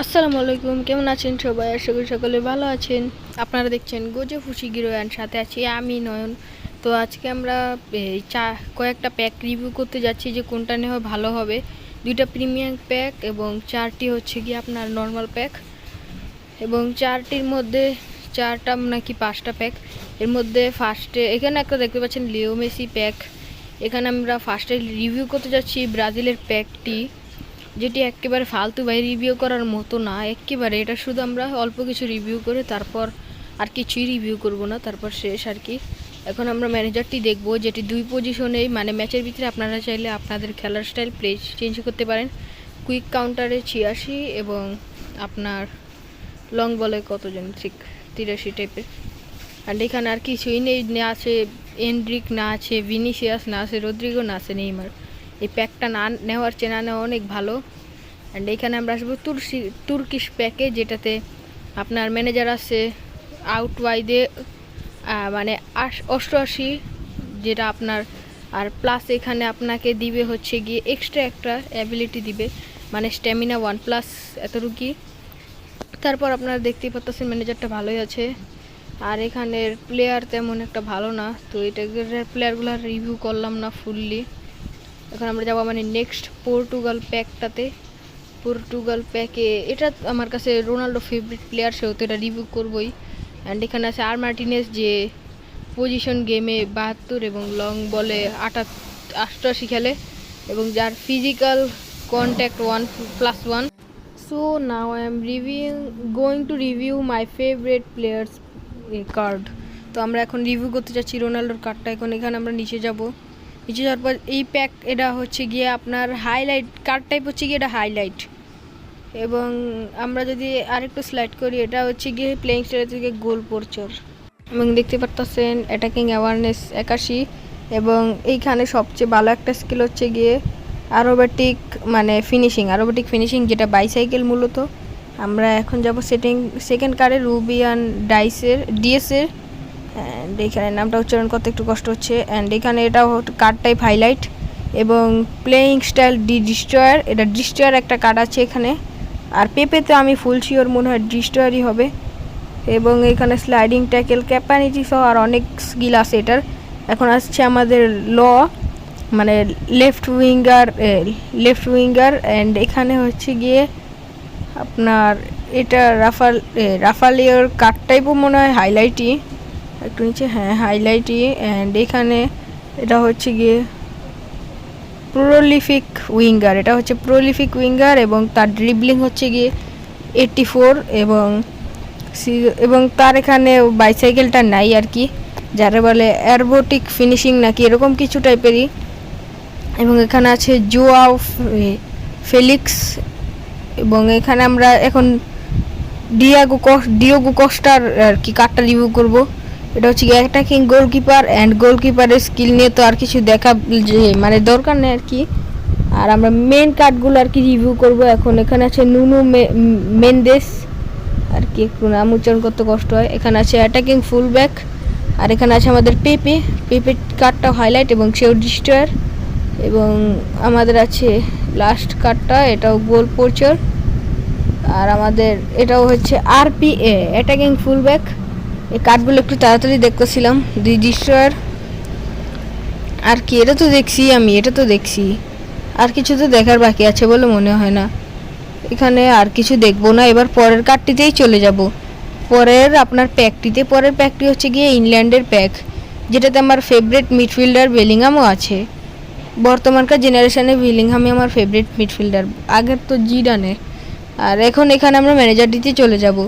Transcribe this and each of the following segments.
আসসালামু আলাইকুম, কেমন আছেন সবাই? আশা করি সকলে ভালো আছেন। আপনারা দেখছেন গোজো ফুশি গিরোয়ান, সাথে আছি আমি নয়ন। তো আজকে আমরা কয়েকটা প্যাক রিভিউ করতে যাচ্ছি যে কোনটা নেওয়া ভালো হবে। দুইটা প্রিমিয়াম প্যাক এবং চারটি হচ্ছে কি আপনার নর্মাল প্যাক, এবং চারটির মধ্যে চারটা নাকি পাঁচটা প্যাক। এর মধ্যে ফার্স্টে এখানে একটা দেখতে পাচ্ছেন লিও মেসি প্যাক। এখানে আমরা ফার্স্টে রিভিউ করতে যাচ্ছি ব্রাজিলের প্যাকটি, যেটি একেবারে ফালতু ভাই রিভিউ করার মতো না একেবারে। এটা শুধু আমরা অল্প কিছু রিভিউ করে তারপর আর কিছুই রিভিউ করব না, তারপর শেষ আর কি। এখন আমরা ম্যানেজারটি দেখব, যেটি দুই পজিশনেই, মানে ম্যাচের ভিতরে আপনারা চাইলে আপনাদের খেলার স্টাইল প্লে চেঞ্জ করতে পারেন। কুইক কাউন্টারে 86 এবং আপনার লং বলে কতজন 83 টাইপের। অ্যান্ড এখানে আর কিছুই নেই, না আছে এন্ড্রিক, না আছে ভিনিসিয়াস, না আছে রদ্রিগো, না আছে নেইমার। এই প্যাকটা না নেওয়ার চেনা নেওয়া অনেক ভালো। অ্যান্ড এইখানে আমরা আসবো তুর্কিশ প্যাকে, যেটাতে আপনার ম্যানেজার আছে আউট ওয়াইডে মানে 88, যেটা আপনার। আর প্লাস এখানে আপনাকে দিবে হচ্ছে গিয়ে এক্সট্রা একটা অ্যাবিলিটি দিবে, মানে স্ট্যামিনা 1+, এতটুকুই। তারপর আপনারা দেখতেই পাচ্ছেন ম্যানেজারটা ভালোই আছে। আর এখানের প্লেয়ার তেমন একটা ভালো না, তো এটা প্লেয়ারগুলো রিভিউ করলাম না ফুললি। এখন আমরা যাবো মানে নেক্সট পর্তুগাল প্যাকটাতে। পর্তুগাল প্যাকে এটা আমার কাছে রোনাল্ডো ফেভারিট প্লেয়ার, সেহেতু এটা রিভিউ করবোই। অ্যান্ড এখানে আছে আর মার্টিনেস, যে পজিশন গেমে 72 এবং লং বলে 88 খেলে, এবং যার physical contact 1+1। So now I am going to review my favourite players card. তো আমরা এখন রিভিউ করতে যাচ্ছি রোনাল্ডোর কার্ডটা। এখন এখানে আমরা নিচে যাব, নিচে যাওয়ার পর এই প্যাক, এটা হচ্ছে গিয়ে আপনার হাইলাইট কার্ড টাইপ, হচ্ছে গিয়ে এটা হাইলাইট। এবং আমরা যদি আরেকটু স্লাইড করি, এটা হচ্ছে গিয়ে প্লেইং স্টাইল থেকে গোল পোর্চার, এবং দেখতে পারতেছেন অ্যাটাকিং অ্যাওয়ারনেস 81। এবং এইখানে সবচেয়ে ভালো একটা স্কিল হচ্ছে গিয়ে অ্যারোবেটিক, মানে অ্যারোবেটিক ফিনিশিং, যেটা বাইসাইকেল মূলত। আমরা এখন যাব সেকেন্ড কার্ডে রুবিয়ান ডিএসের। অ্যান্ড এখানে নামটা উচ্চারণ করতে একটু কষ্ট হচ্ছে। অ্যান্ড এখানে এটা কার্ড টাইপ হাইলাইট এবং প্লেয়িং স্টাইল ডিস্ট্রয়ার, এটা ডিস্ট্রয়ার একটা কার্ড আছে এখানে। আর পেপেতে আমি ফুল শিওর মনে হয় ডিস্ট্রয়ারই হবে। এবং এখানে স্লাইডিং ট্যাকেল ক্যাপানিটি সহ আর অনেক স্কিল আছে এটার। এখন আসছে আমাদের মানে লেফট উইঙ্গার। অ্যান্ড এখানে হচ্ছে গিয়ে আপনার এটা রাফালিয়ার কার্ড টাইপও মনে হয় হাইলাইটই, একটু নিচে, হ্যাঁ হাইলাইটই। অ্যান্ড এখানে এটা হচ্ছে গিয়ে প্রোলিফিক উইঙ্গার, এটা হচ্ছে প্রোলিফিক উইঙ্গার, এবং তার ড্রিবলিং হচ্ছে গিয়ে 84। এবং তার এখানে বাইসাইকেলটা নাই আর কি, যারা বলে অ্যারোবেটিক ফিনিশিং নাকি এরকম কিছু টাইপেরই। এবং এখানে আছে জোয়াও ফেলিক্স। এবং এখানে আমরা এখন ডিওগো কস্টার আর কি কার্ডটা রিভিউ করব। এটা হচ্ছে অ্যাটাকিং গোলকিপার, অ্যান্ড গোলকিপারের স্কিল নিয়ে তো আর কিছু দেখা যে মানে দরকার নেই আর কি। আর আমরা মেন কার্ডগুলো আর কি রিভিউ করব এখন। এখানে আছে নুনো মেন্দেস আর কি, একটু নাম উচ্চারণ করতে কষ্ট হয়। এখানে আছে অ্যাটাকিং ফুলব্যাক। আর এখানে আছে আমাদের পেপে কার্ডটা হাইলাইট এবং সেও ডিস্ট্রয়ার। এবং আমাদের আছে লাস্ট কার্ডটা, এটাও গোল পোর্চার। আর আমাদের এটাও হচ্ছে আরপিএ অ্যাটাকিং ফুলব্যাক। এই কার্ডগুলো একটু তাড়াতাড়ি দেখতেছিলাম, দুই ডিস্ট্রয়ার আর কি। এটা তো দেখছি, আর কিছু তো দেখার বাকি আছে বলে মনে হয় না। এখানে আর কিছু দেখবো না, এবার পরের কার্ডটিতেই চলে যাব। পরের প্যাকটি হচ্ছে গিয়ে ইংল্যান্ডের প্যাক, যেটাতে আমার ফেভারিট মিডফিল্ডার বেলিংহামও আছে। বর্তমানকার জেনারেশনে বেলিংহামই আমার ফেভারিট মিডফিল্ডার, আগের তো জিডানে। আর এখন এখানে আমরা ম্যানেজারটিতে চলে যাব।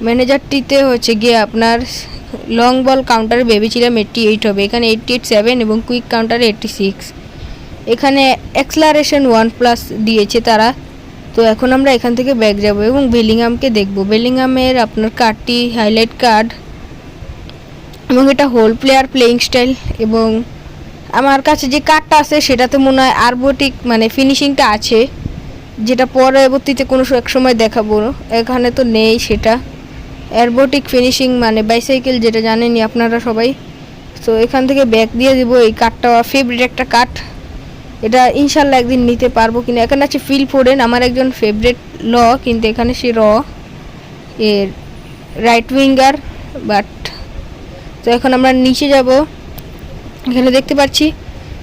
ম্যানেজারটিতে হচ্ছে গিয়ে আপনার লং বল কাউন্টারে ভেবেছিলাম 88 হবে, এখানে 88-7 এবং কুইক কাউন্টারে 86। এখানে অ্যাক্সলারেশন 1+ দিয়েছে তারা। তো এখন আমরা এখান থেকে ব্যাক যাব এবং বেলিংহামকে দেখব। বেলিংহামের আপনার কার্ডটি হাইলাইট কার্ড, এবং এটা হোল প্লেয়ার প্লেইং স্টাইল। এবং আমার কাছে যে কার্ডটা আছে সেটাতে মনে হয় আরবোটিক মানে ফিনিশিংটা আছে, যেটা পরবর্তীতে কোনো এক সময় দেখাবো। এখানে তো নেই সেটা। অ্যারোবেটিক ফিনিশিং মানে বাইসাইকেল, যেটা জানেনই আপনারা সবাই। তো এখান থেকে ব্যাক দিয়ে দিব। এই কার্ডটা ফেভারিট একটা কার্ড। এটা ইনশাল্লাহ একদিন নিতে পারবো কিনা। এখানে আছে ফিল ফোডেন, আমার একজন ফেভারিট কিন্তু এখানে সে এর রাইট উইঙ্গার বাট। তো এখন আমরা নিচে যাব, এখানে দেখতে পাচ্ছি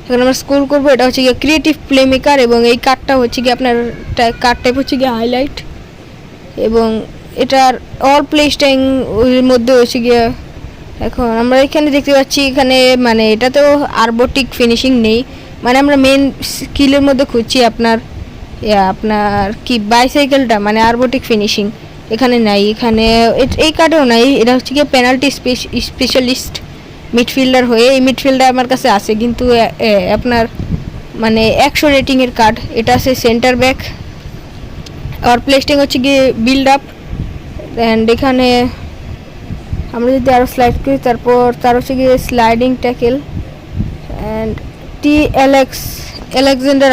এখন আমরা স্কোর করবো। এটা হচ্ছে গিয়ে ক্রিয়েটিভ প্লে মেকার এবং এই কার্ডটা হচ্ছে গিয়ে আপনার কার্ড টাইপ হচ্ছে গিয়ে হাইলাইট এবং এটার অল প্লে স্টাইল এর মধ্যে হচ্ছে গিয়ে। এখন আমরা এখানে দেখতে পাচ্ছি এখানে মানে এটাতেও আরবোটিক ফিনিশিং নেই, মানে আমরা মেন স্কিলের মধ্যে খুঁজছি আপনার কি বাইসাইকেলটা মানে আরবোটিক ফিনিশিং এখানে নাই, এখানে এই কার্ডেও নাই। এটা হচ্ছে গিয়ে পেনাল্টি স্পেশালিস্ট মিডফিল্ডার হয়ে এই মিডফিল্ডার আমার কাছে আছে, কিন্তু আপনার মানে 100 রেটিংয়ের কার্ড। এটা আছে সেন্টার ব্যাক, আর প্লেস্টিং হচ্ছে গিয়ে বিল্ড আপ। অ্যান্ড এখানে আমরা যদি আরও স্লাইড করি তারপর তার হচ্ছে গিয়ে স্লাইডিং ট্যাকেল অ্যান্ড আলেকজান্ডার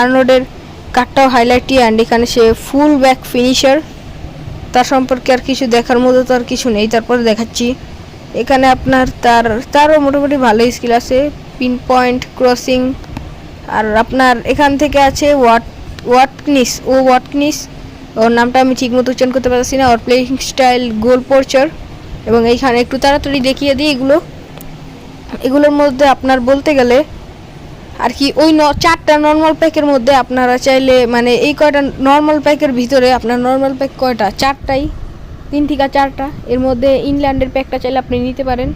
আর্নল্ডের কার্ডটাও হাইলাইটই। অ্যান্ড এখানে সে ফুল ব্যাক ফিনিশার, তার সম্পর্কে আর কিছু দেখার মতো তো আর কিছু নেই। তারপরে দেখাচ্ছি এখানে আপনার তারও মোটামুটি ভালোই স্কিল আছে, পিন পয়েন্ট ক্রসিং। আর আপনার এখান থেকে আছে ওয়াটকিনিস ওর নামটা আমি ঠিক মতো উচ্চারণ করতে পারছি না। ওর প্লেইং স্টাইল গোল পোর্চার। এবং এইখানে একটু তাড়াতাড়ি দেখিয়ে দিই এগুলোর মধ্যে আপনার বলতে গেলে আর কি ওই 4টা নর্মাল প্যাকের মধ্যে আপনারা চাইলে মানে এই কয়টা নর্মাল প্যাকের ভিতরে আপনার নর্মাল প্যাক কয়টা 4টাই 3 থেকে 4টা, এর মধ্যে ইংল্যান্ডের প্যাকটা চাইলে আপনি নিতে পারেন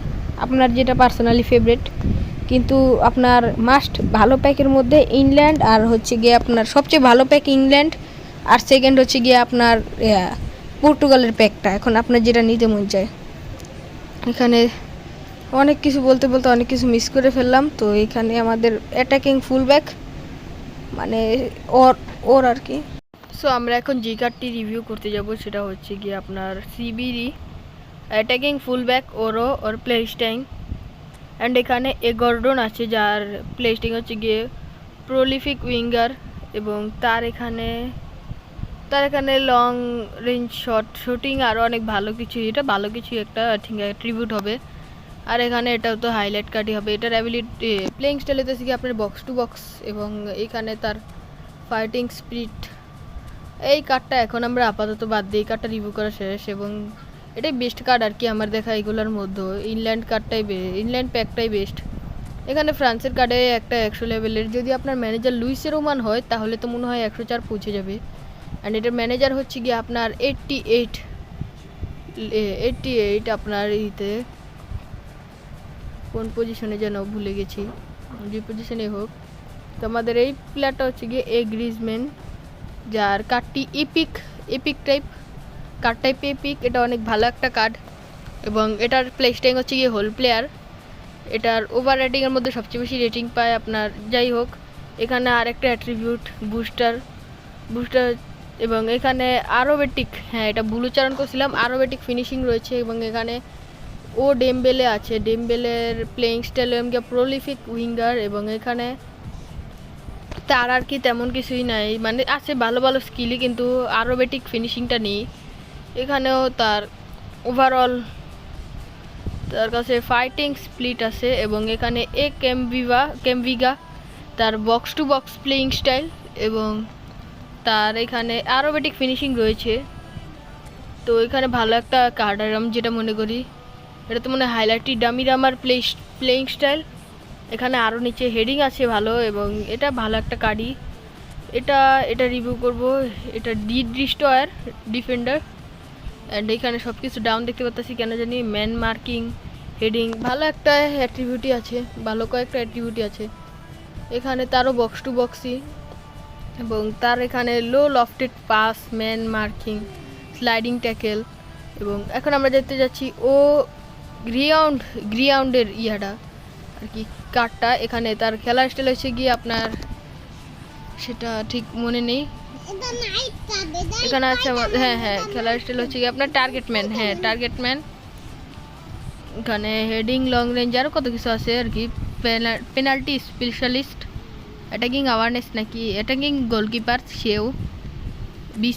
আপনার যেটা পার্সোনালি ফেভারিট। কিন্তু আপনার মাস্ট ভালো প্যাকের মধ্যে ইংল্যান্ড, আর হচ্ছে গিয়ে আপনার সবচেয়ে ভালো প্যাক ইংল্যান্ড, আর সেকেন্ড হচ্ছে গিয়ে আপনার পর্তুগালের প্যাকটা। এখন আপনার যেটা নিতে মন চায়। এখানে অনেক কিছু বলতে অনেক কিছু মিস করে ফেললাম। তো এখানে আমাদের অ্যাটাকিং ফুলব্যাক মানে ওর আর কি। সো আমরা এখন যে কার্ডটি রিভিউ করতে যাব সেটা হচ্ছে গিয়ে আপনার সিবিডি অ্যাটাকিং ফুলব্যাক ওর প্লেস্টাইং। অ্যান্ড এখানে গর্ডন আছে যার প্লেস্টিং হচ্ছে গিয়ে প্রলিফিক উইঙ্গার এবং তার এখানে লং রেঞ্জ শুটিং আরও অনেক ভালো কিছু, এটা ভালো কিছু একটা ঠিক ট্রিবিউট হবে। আর এখানে এটাও তো হাইলাইট কার্ডই হবে। এটার অ্যাবিলিটি প্লেইং স্টাইল হচ্ছে কি আপনার বক্স টু বক্স এবং এখানে তার ফাইটিং স্পিরিট। এই কার্ডটা এখন আমরা আপাতত বাদ দিই, এই কার্ডটা রিভিউ করা শেষ এবং এটাই বেস্ট কার্ড আর কি আমার দেখা এগুলোর মধ্যে। ইংল্যান্ড প্যাকটাই বেস্ট। এখানে ফ্রান্সের কার্ডে একটা 100 লেভেলের, যদি আপনার ম্যানেজার লুইস রোমান হয় তাহলে তো মনে হয় 104 পৌঁছে যাবে। অ্যান্ড এটার ম্যানেজার হচ্ছে গিয়ে আপনার 88 আপনার ইতে কোন পজিশনে যেন ভুলে গেছি, যে পজিশনে হোক। তো আমাদের এই প্লেয়ারটা হচ্ছে গিয়ে গ্রিজম্যান, যার কার্ডটি এপিক টাইপ এপিক। এটা অনেক ভালো একটা কার্ড এবং এটার প্লেস্টাইং হচ্ছে গিয়ে হোল প্লেয়ার। এটার ওভার রেটিংয়ের মধ্যে সবচেয়ে বেশি রেটিং পায় আপনার। যাই হোক, এখানে আরেকটা অ্যাট্রিবিউট বুস্টার এবং এখানে আরোবেটিক, হ্যাঁ এটা ভুল উচ্চারণ করছিলাম, আরোবেটিক ফিনিশিং রয়েছে এবং এখানে ডেমবেলে আছে, ডেমবেলের প্লেইং স্টাইল প্রলিফিক উইঙ্গার এবং এখানে তার আর কি তেমন কিছুই নাই, মানে আছে ভালো ভালো স্কিলই কিন্তু আরোবেটিক ফিনিশিংটা নেই। এখানেও তার ওভারঅল তার কাছে ফাইটিং স্প্লিট আছে এবং এখানে ক্যামভিগা তার box to box playing style এবং তার এখানে আরোবেটিক ফিনিশিং রয়েছে। তো এখানে ভালো একটা কার্ড আর আমি যেটা মনে করি এটা তো মনে হয় হাইলাইটই ডামি রামার প্লেইং স্টাইল। এখানে আরও নিচে হেডিং আছে ভালো এবং এটা ভালো একটা কার্ডই। এটা রিভিউ করব। এটা ডিস্ট্রয়ার ডিফেন্ডার অ্যান্ড এখানে সব কিছু ডাউন দেখতে পাচ্ছি কেন জানি। ম্যান মার্কিং, হেডিং, ভালো একটা অ্যাট্রিবিউটই আছে, ভালো কয়েকটা অ্যাট্রিবিউটই আছে। এখানে তারও বক্স টু বক্সই এবং তার এখানে low lofted pass, man marking, sliding tackle. এবং এখন আমরা দেখতে যাচ্ছি গ্রাউন্ডের ইয়াটা আর কি কার্ডটা। এখানে তার খেলার স্টাইল হচ্ছে গিয়ে আপনার সেটা ঠিক মনে নেই, এখানে আছে হ্যাঁ খেলার স্টাইল হচ্ছে গিয়ে আপনার টার্গেট ম্যান। এখানে হেডিং, লং রেঞ্জ আরও কত কিছু আছে আর কি। পেনাল্টি স্পেশালিস্ট, অ্যাটাকিং অ্যাওয়ারনেস নাকি অ্যাটাকিং গোলকিপার সেও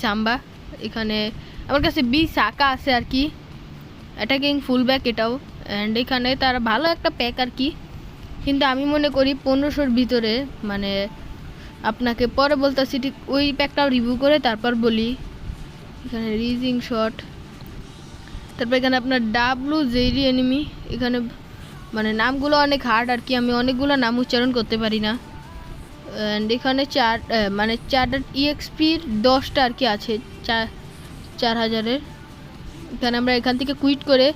সাম্বা। এখানে আমার কাছে সাকা আছে আর কি, অ্যাটাকিং ফুলব্যাক এটাও। অ্যান্ড এখানে তার ভালো একটা প্যাক আর কি, কিন্তু আমি মনে করি 1500-র ভিতরে, মানে আপনাকে পরে বলতেছি ঠিক ওই প্যাকটাও রিভিউ করে তারপর বলি। এখানে রিজিং শট, তারপর এখানে আপনার ডাব্লু জেরি এনিমি। এখানে মানে নামগুলো অনেক হার্ড আর কি, আমি অনেকগুলো নাম উচ্চারণ করতে পারি না। অ্যান্ড এখানে মানে 4 EXP'র 10টা আর কি আছে, 4000-এর। এখানে আমরা এখান থেকে কুইট করে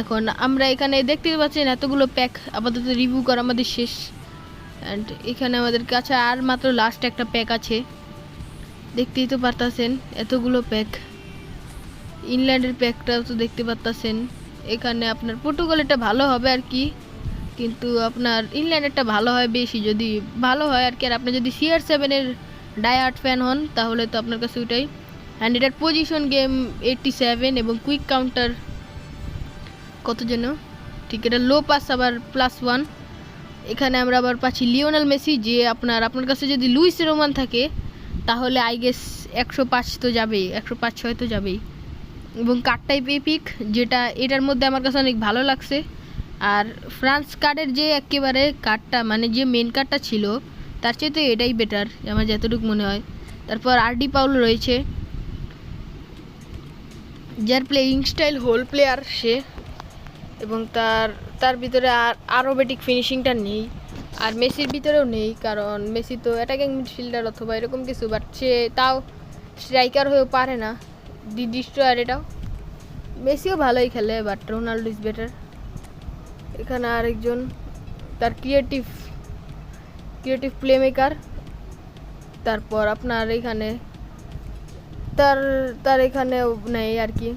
এখন আমরা এখানে দেখতে পাচ্ছেন এতগুলো প্যাক আপাতত রিভিউ করা আমাদের শেষ। অ্যান্ড এখানে আমাদের কাছে আর মাত্র লাস্ট একটা প্যাক আছে, দেখতেই তো পারতাছেন এতগুলো প্যাক। ইংল্যান্ডের প্যাকটাও তো দেখতে পারতাছেন। এখানে আপনার পর্তুগালেরটা ভালো হবে আর কি, কিন্তু আপনার ইংল্যান্ডেরটা ভালো হয় বেশি, যদি ভালো হয় আর কি। আর আপনি যদি CR7-এর ডায়ার্ড ফ্যান হন তাহলে তো আপনার কাছে ওইটাই। অ্যান্ড এটার পজিশন গেম 87 এবং কুইক কাউন্টার কত যেন, ঠিক এটা লো পাস আবার +1। এখানে আমরা আবার পাচ্ছি লিওনেল মেসি, যে আপনার কাছে যদি লুইস রোমান থাকে তাহলে আই গেস 105 তো যাবেই, 105-6 তো যাবেই। এবং কার্ড টাইপ এপিক, যেটা এটার মধ্যে আমার কাছে অনেক ভালো লাগছে। আর ফ্রান্স কার্ডের যে একেবারে কার্ডটা, মানে যে মেন কার্ডটা ছিল তার চেয়ে তো এটাই বেটার আমার যতটুকু মনে হয়। তারপর আরডি পাউল রয়েছে, যার প্লেয়িং স্টাইল হোল প্লেয়ার সে, এবং তার ভিতরে আরোবেটিক ফিনিশিংটা নেই। আর মেসির ভিতরেও নেই, কারণ মেসি তো অ্যাটাকিং মিডফিল্ডার অথবা এরকম কিছু, বাট সে তাও স্ট্রাইকার হয়েও পারে না। দি ডিস্ট্রয়ার, এটাও মেসিও ভালোই খেলে, বাট রোনাল্ডো ইজ বেটার। এখানে আরেকজন, তার ক্রিয়েটিভ প্লে মেকার। তারপর আপনার এখানে তার এখানেও নেই আর কি,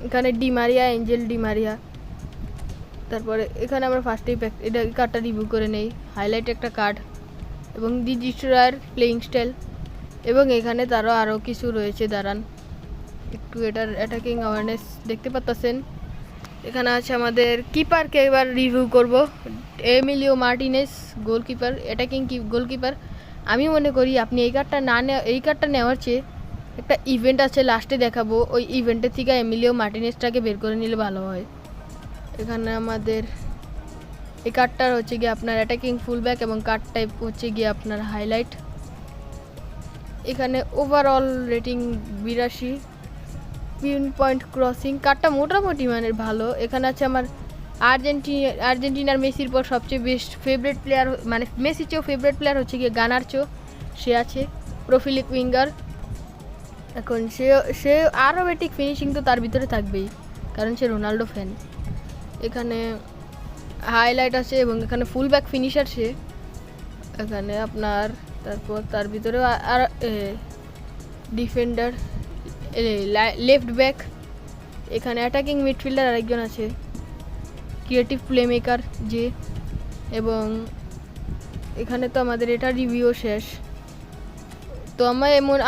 এখানে ডিমারিয়া, এঞ্জেল ডিমারিয়া। তারপরে এখানে আমরা ফার্স্টেই এটা কার্ডটা রিভিউ করে নেই, হাইলাইট একটা কার্ড এবং দি ডিস্ট্রয়ার প্লেইং স্টাইল। এবং এখানে তারও আরও কিছু রয়েছে, দাঁড়ান একটু এটার অ্যাটাকিং অ্যাওয়ারনেস দেখতে পাচ্ছেন। এখানে আছে আমাদের কিপারকে এবার রিভিউ করব, Emilio Martinez, goalkeeper, attacking goalkeeper. আমি মনে করি আপনি এই কার্ডটা নেওয়ার চেয়ে একটা ইভেন্ট আছে লাস্টে দেখাবো, ওই ইভেন্টের থেকে এমিলিও মার্টিনেজটাকে বের করে নিলে ভালো হয়। এখানে আমাদের এই কার্ডটার হচ্ছে গিয়ে আপনার অ্যাটাকিং ফুলব্যাক এবং কার্ড টাইপ হচ্ছে গিয়ে আপনার হাইলাইট। এখানে overall rating 82, pin point crossing, কার্ডটা মোটামুটি মানের ভালো। এখানে আছে আমার আর্জেন্টিনার মেসির পর সবচেয়ে বেস্ট ফেভারিট প্লেয়ার, মানে মেসির চেয়েও ফেভারিট প্লেয়ার হচ্ছে গিয়ে গানারচো, সে আছে প্রোফিলিক উইঙ্গার। এখন সে আরোবেটিক ফিনিশিং তো তার ভিতরে থাকবেই, কারণ সে রোনাল্ডো ফ্যান। এখানে হাইলাইট আছে এবং এখানে ফুল ব্যাক ফিনিশার সে। এখানে আপনার তারপর তার ভিতরেও আর ডিফেন্ডার, লেফট ব্যাক। এখানে অ্যাটাকিং মিডফিল্ডার আরেকজন আছে, ক্রিয়েটিভ প্লে মেকার যে। এবং এখানে তো আমাদের এটা রিভিউ শেষ। তো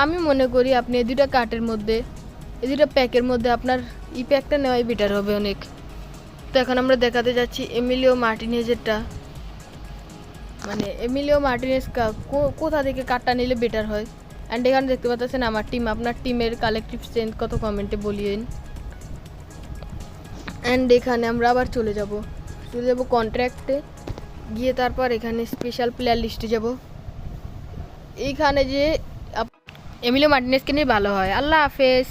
আমি মনে করি আপনি এই দুটা কার্টের মধ্যে, এই দুটা প্যাকের মধ্যে আপনার এই প্যাকটা নেওয়াই বেটার হবে অনেক। তো এখন আমরা দেখাতে যাচ্ছি এমিলিও মার্টিনেজেরটা, মানে এমিলিও মার্টিনেজ কোথা থেকে কার্ডটা নিলে বেটার হয়। অ্যান্ড এখানে দেখতে পাচ্ছেন আমার টিম, আপনার টিমের কালেকটিভ স্ট্রেংথ কত কমেন্টে বলিয়েন। অ্যান্ড এখানে আমরা আবার চলে যাব কন্ট্রাক্টে গিয়ে, তারপর এখানে স্পেশাল প্লেয়ার লিস্টে যাব। এইখানে যে এমিলিও মার্টিনেজকে নিয়ে ভালো হয়। আল্লাহ হাফেজ।